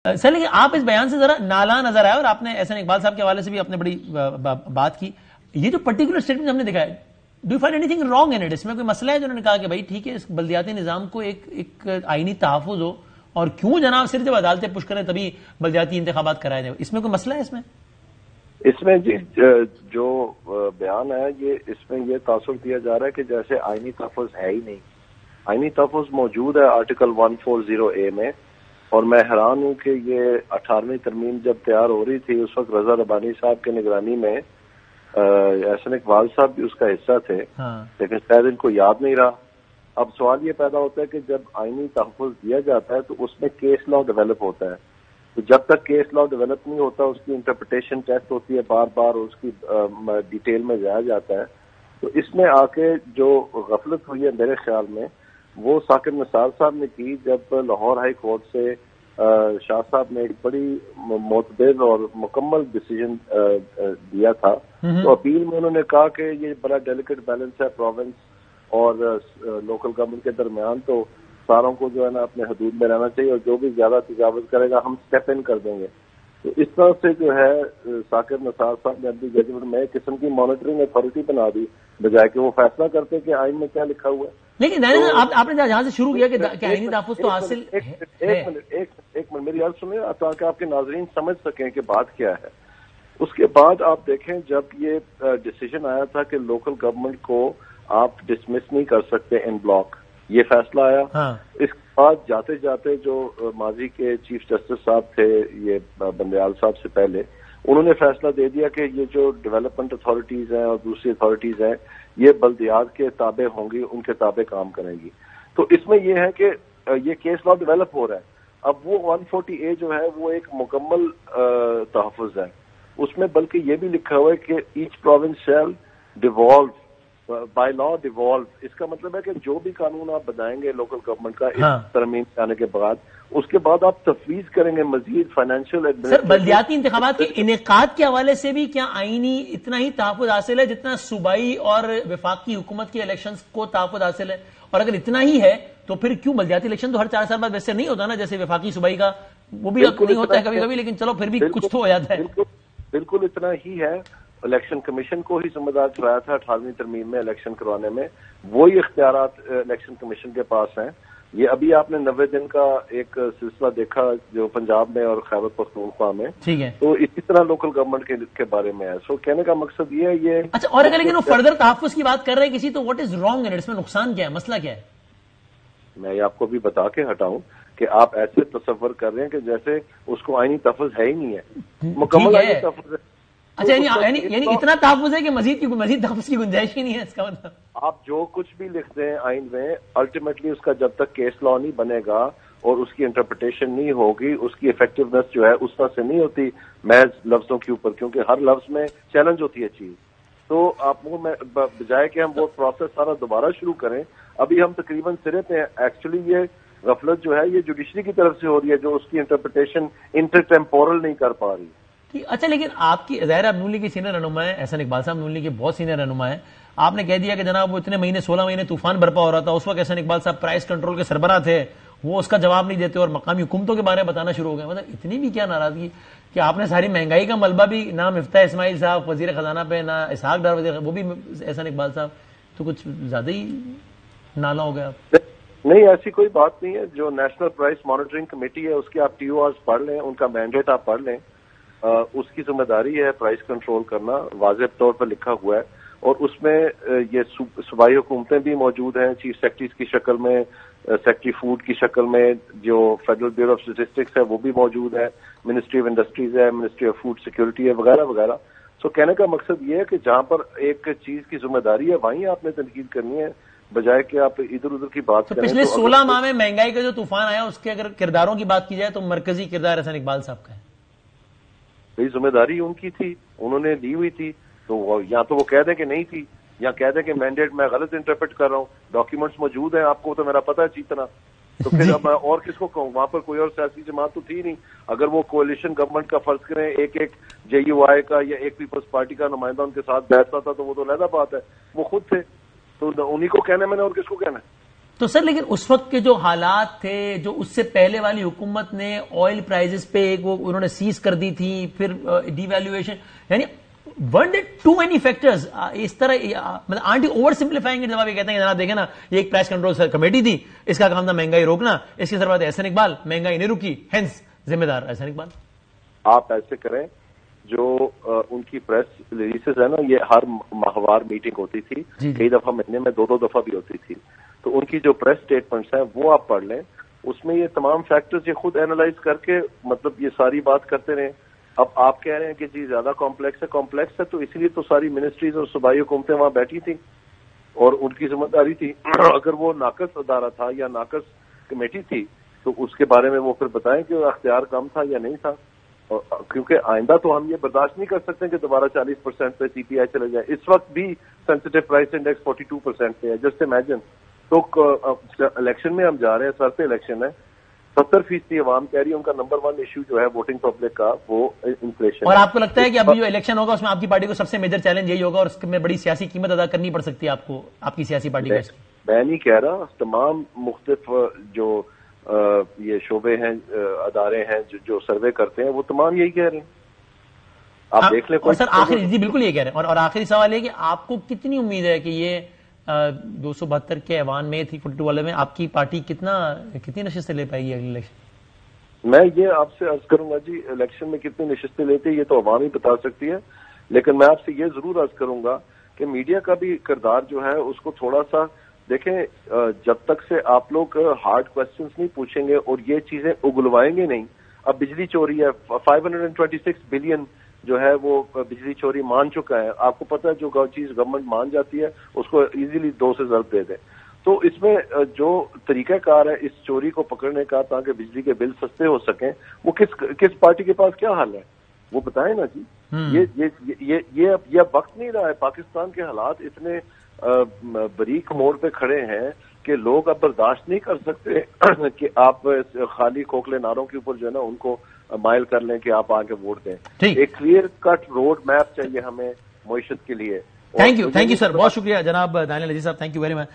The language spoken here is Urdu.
سر لیکن آپ اس بیان سے ذرا نالا نظر آیا اور آپ نے احسان اقبال صاحب کے حوالے سے بھی اپنے بڑی بات کی. یہ جو پرٹیکولر اسٹیٹمنٹ ہم نے دیکھا ہے, do you find anything wrong in it? اس میں کوئی مسئلہ ہے جو انہوں نے کہا کہ بھائی ٹھیک ہے اس بلدیاتی نظام کو ایک آئینی تحفظ ہو, اور کیوں جناب صرف جب عدالتیں پش کریں تبھی بلدیاتی انتخابات کرائے جائیں؟ اس میں کوئی مسئلہ ہے اس میں جی جو بیان ہے یہ اس میں یہ تاثر دیا جا رہا ہے کہ جیسے آئینی تحفظ ہے ہی نہیں. آئینی تحفظ موجود ہے آرٹیکل 140A میں, اور میں حیران ہوں کہ یہ 18ویں ترمیم جب تیار ہو رہی تھی اس وقت رضا ربانی صاحب کی نگرانی میں احسان اقبال صاحب بھی اس کا حصہ تھے, لیکن شاید ان کو یاد نہیں رہا. اب سوال یہ پیدا ہوتا ہے کہ جب آئینی تحفظ دیا جاتا ہے تو اس میں کیس لا ڈیولپ ہوتا ہے, تو جب تک کیس لا ڈیولپ نہیں ہوتا اس کی انٹرپریٹیشن ٹیسٹ ہوتی ہے بار بار, اور اس کی ڈیٹیل میں جایا جاتا ہے. تو اس میں آ کے جو غفلت ہوئی ہے میرے خیال میں وہ ثاقب نثار صاحب نے کی, جب لاہور ہائی کورٹ سے شاہ صاحب نے ایک بڑی معتبر اور مکمل ڈیسیجن دیا تھا. تو اپیل میں انہوں نے کہا کہ یہ بڑا ڈیلیکیٹ بیلنس ہے پروونس اور لوکل گورنمنٹ کے درمیان, تو ساروں کو جو ہے نا اپنے حدود میں رہنا چاہیے, اور جو بھی زیادہ تجاوز کرے گا ہم اسٹیپ ان کر دیں گے. تو اس طرح سے جو ہے ثاقب نثار صاحب نے اپنی ججمنٹ میں ایک قسم کی مانیٹرنگ اتھارٹی بنا دی, بجائے کہ وہ فیصلہ کرتے کہ آئین میں کیا لکھا ہوا ہے. لیکن آپ نے جہاں سے شروع کیا کہ آئینی تحفظ تو حاصل ایک منٹ میری عرض سنیں تاکہ آپ کے ناظرین سمجھ سکیں کہ بات کیا ہے. اس کے بعد آپ دیکھیں جب یہ ڈیسیجن آیا تھا کہ لوکل گورنمنٹ کو آپ ڈسمس نہیں کر سکتے ان بلاک, یہ فیصلہ آیا. اس کے بعد جاتے جاتے جو ماضی کے چیف جسٹس صاحب تھے یہ بندیال صاحب سے پہلے, انہوں نے فیصلہ دے دیا کہ یہ جو ڈیولپمنٹ اتھارٹیز ہیں اور دوسری اتھارٹیز ہیں یہ بلدیات کے تابع ہوں گی, ان کے تابع کام کریں گی. تو اس میں یہ ہے کہ یہ کیس لا ڈیولپ ہو رہا ہے. اب وہ 140A جو ہے وہ ایک مکمل تحفظ ہے, اس میں بلکہ یہ بھی لکھا ہوا ہے کہ each province shall devolve by law devolve. اس کا مطلب ہے کہ جو بھی قانون آپ بنائیں گے لوکل گورنمنٹ کا اس ترمیم آنے کے بعد, اس کے بعد آپ تفویض کریں گے مزید فائنینشیل. سر بلدیاتی انتخابات کے انعقاد کے حوالے سے بھی کیا آئینی اتنا ہی تحفظ حاصل ہے جتنا صوبائی اور وفاقی حکومت کے الیکشنز کو تحفظ حاصل ہے؟ اور اگر اتنا ہی ہے تو پھر کیوں بلدیاتی الیکشن تو ہر 4 سال بعد ویسے نہیں ہوتا نا جیسے وفاقی صوبائی کا, وہ بھی نہیں ہوتا ہے کبھی کبھی, لیکن چلو پھر بھی کچھ تو ہو جاتا ہے. بالکل اتنا ہی ہے. الیکشن کمیشن کو ہی ذمہ دار ٹھہرایا تھا 18ویں ترمیم میں الیکشن کروانے میں, وہی اختیارات الیکشن کمیشن کے پاس ہیں. یہ ابھی آپ نے 90 دن کا ایک سلسلہ دیکھا جو پنجاب میں اور خیبر پختونخوا میں, ٹھیک ہے, تو اسی طرح لوکل گورنمنٹ کے بارے میں ہے. سو کہنے کا مقصد یہ ہے یہ اچھا. اور اگر لیکن وہ فردر تحفظ کی بات کر رہے ہیں کسی, تو what is wrong in it? اس میں نقصان کیا ہے, مسئلہ کیا ہے؟ میں آپ کو بھی بتا کے ہٹاؤں کہ آپ ایسے تصور کر رہے ہیں کہ جیسے اس کو آئینی تحفظ ہے ہی نہیں ہے, مکمل آئینی تحفظ ہے. اچھا یعنی اتنا تحفظ ہے کہ مزید تحفظ کی گنجائش ہی نہیں ہے, اس کا مطلب آپ جو کچھ بھی لکھتے ہیں آئین میں الٹیمیٹلی اس کا جب تک کیس لا نہیں بنے گا اور اس کی انٹرپریٹیشن نہیں ہوگی, اس کی افیکٹونیس جو ہے اس طرح سے نہیں ہوتی محض لفظوں کے اوپر, کیونکہ ہر لفظ میں چیلنج ہوتی ہے چیز. تو آپ بجائے کہ ہم وہ پروسیس سارا دوبارہ شروع کریں, ابھی ہم تقریباً سرے پہ ہیں. ایکچولی یہ غفلت جو ہے یہ جوڈیشری کی طرف سے ہو رہی ہے جو اس کی انٹرپریٹیشن انٹر-ٹیمپورل نہیں کر پا رہی. اچھا لیکن آپ کی ظاہر نون لیگ کی سینئر رہنما ہے احسان اقبال صاحب, نون لیگ کے بہت سینئر رہنما ہے. آپ نے کہہ دیا کہ جناب وہ اتنے مہینے 16 مہینے طوفان برپا ہو رہا تھا, اس وقت احسان اقبال صاحب پرائس کنٹرول کے سربراہ تھے, وہ اس کا جواب نہیں دیتے اور مقامی حکومتوں کے بارے میں بتانا شروع ہو گئے. مطلب اتنی بھی کیا ناراضگی کہ آپ نے ساری مہنگائی کا ملبہ بھی نہ مفتاح اسماعیل صاحب وزیر خزانہ پہ, نہ اسحاق ڈار وزیر, وہ بھی احسان اقبال صاحب, تو کچھ زیادہ ہی نالا ہو گیا. نہیں ایسی کوئی بات نہیں ہے. جو نیشنل پرائس مانیٹرنگ کمیٹی ہے اس کے آپ TORs پڑھ لیں, ان کا مینڈیٹ آپ پڑھ لیں, اس کی ذمہ داری ہے پرائس کنٹرول کرنا, واضح طور پر لکھا ہوا ہے. اور اس میں یہ صوبائی حکومتیں بھی موجود ہیں چیف سیکرٹریز کی شکل میں, سیکرٹری فوڈ کی شکل میں, جو فیڈرل بیورو آف اسٹیٹسٹکس ہے وہ بھی موجود ہے, منسٹری آف انڈسٹریز ہے, منسٹری آف فوڈ سیکورٹی ہے, وغیرہ وغیرہ. سو کہنے کا مقصد یہ ہے کہ جہاں پر ایک چیز کی ذمہ داری ہے وہیں آپ نے تنقید کرنی ہے, بجائے کہ آپ ادھر ادھر کی بات کریں. پچھلے 16 ماہ میں مہنگائی کا جو طوفان آیا اس کے اگر کرداروں کی بات کی جائے تو مرکزی کردار احسان اقبال صاحب کا ہے. ذمہ داری ان کی تھی, انہوں نے لی ہوئی تھی, تو یا تو وہ کہہ دیں کہ نہیں تھی, یا کہہ دیں کہ مینڈیٹ میں غلط انٹرپریٹ کر رہا ہوں. ڈاکیومنٹس موجود ہیں, آپ کو تو میرا پتہ ہے اچھی طرح. تو پھر اب میں اور کس کو کہوں, وہاں پر کوئی اور سیاسی جماعت تو تھی نہیں. اگر وہ کولیشن گورنمنٹ کا فرض کریں, ایک JUI کا یا ایک پیپلز پارٹی کا نمائندہ ان کے ساتھ بیٹھتا تھا, تو وہ تو علیحدہ بات ہے, وہ خود تھے, تو انہی کو کہنا ہے میں نے, اور کس کو کہنا ہے. تو سر لیکن اس وقت کے جو حالات تھے، جو اس سے پہلے والی حکومت نے آئل پرائزز پہ ایک وہ انہوں نے سیز کر دی تھی، پھر ڈی ویلیویشن، یعنی one day to many factors, اس طرح مطلب آنٹی اوور سمپلیفائنگ جب آپ یہ کہتے ہیں کہ جناب دیکھیں نا یہ ایک پرائس کنٹرول کمیٹی تھی، اس کا کام تھا مہنگائی روکنا، اس کے سربراہ احسن اقبال، مہنگائی نہیں رکی، ہینس ذمہ دار احسن اقبال. آپ ایسے کریں، جو ان کی پریس ریلیزز ہے نا، یہ ہر ماہوار میٹنگ ہوتی تھی، کئی دفعہ مہینے میں 2 دفعہ بھی ہوتی تھی، تو ان کی جو پریس سٹیٹمنٹس ہیں وہ آپ پڑھ لیں، اس میں یہ تمام فیکٹرز یہ خود اینالائز کر کے مطلب یہ ساری بات کرتے رہے. اب آپ کہہ رہے ہیں کہ جی زیادہ کمپلیکس ہے تو اس لیے تو ساری منسٹریز اور صوبائی حکومتیں وہاں بیٹھی تھیں اور ان کی ذمہ داری تھی. اگر وہ ناقص ادارہ تھا یا ناقص کمیٹی تھی تو اس کے بارے میں وہ پھر بتائیں کہ اختیار کم تھا یا نہیں تھا، کیونکہ آئندہ تو ہم یہ برداشت نہیں کر سکتے کہ دوبارہ 40% پہ سی پی آئی چلے جائے. اس وقت بھی سینسٹیو پرائس انڈیکس 42% پہ ہے، جسٹ امیجن. تو الیکشن میں ہم جا رہے ہیں، سر پہ الیکشن ہے، 70% عوام کہہ رہی ہے ان کا نمبر 1 ایشو جو ہے ووٹنگ پبلک کا وہ انفلیشن. اور آپ کو لگتا ہے کہ ابھی جو الیکشن ہوگا اس میں آپ کی پارٹی کو سب سے میجر چیلنج یہی ہوگا اور اس میں بڑی سیاسی قیمت ادا کرنی پڑ سکتی ہے آپ کو، آپ کی سیاسی پارٹی کو؟ میں نہیں کہہ رہا، تمام مختلف جو یہ شعبے ہیں، ادارے ہیں جو سروے کرتے ہیں وہ تمام یہی کہہ رہے ہیں. آپ دیکھ لیں. اور سر آخری، جی بالکل یہ کہہ رہے ہیں، اور آخری سوال یہ کہ آپ کو کتنی امید ہے کہ یہ 272 کے ایوان میں 342 والے میں آپ کی پارٹی کتنی نشستیں لے پائے گی اگلی الیکشن؟ میں یہ آپ سے عرض کروں گا جی، الیکشن میں کتنی نشستیں لیتے یہ تو عوام ہی بتا سکتی ہے، لیکن میں آپ سے یہ ضرور عرض کروں گا کہ میڈیا کا بھی کردار جو ہے اس کو تھوڑا سا دیکھیں. جب تک سے آپ لوگ ہارڈ کوسچنز نہیں پوچھیں گے اور یہ چیزیں اگلوائیں گے نہیں. اب بجلی چوری ہے، 526 بلین جو ہے وہ بجلی چوری مان چکا ہے. آپ کو پتہ ہے جو چیز گورنمنٹ مان جاتی ہے اس کو ایزیلی 2 سے ضرب دے دیں. تو اس میں جو طریقہ کار ہے اس چوری کو پکڑنے کا تاکہ بجلی کے بل سستے ہو سکیں، وہ کس پارٹی کے پاس کیا حل ہے وہ بتائیں نا جی. یہ وقت نہیں رہا ہے. پاکستان کے حالات اتنے بریک موڑ پہ کھڑے ہیں کہ لوگ اب برداشت نہیں کر سکتے کہ آپ خالی کھوکھلے نعروں کے اوپر جو ہے نا ان کو مائل کر لیں کہ آپ آگے ووٹ دیں. ایک کلیئر کٹ روڈ میپ چاہیے ہمیں معیشت کے لیے. تھینک یو سر، بہت شکریہ جناب دانیال عزیز صاحب، تھینک یو ویری مچ.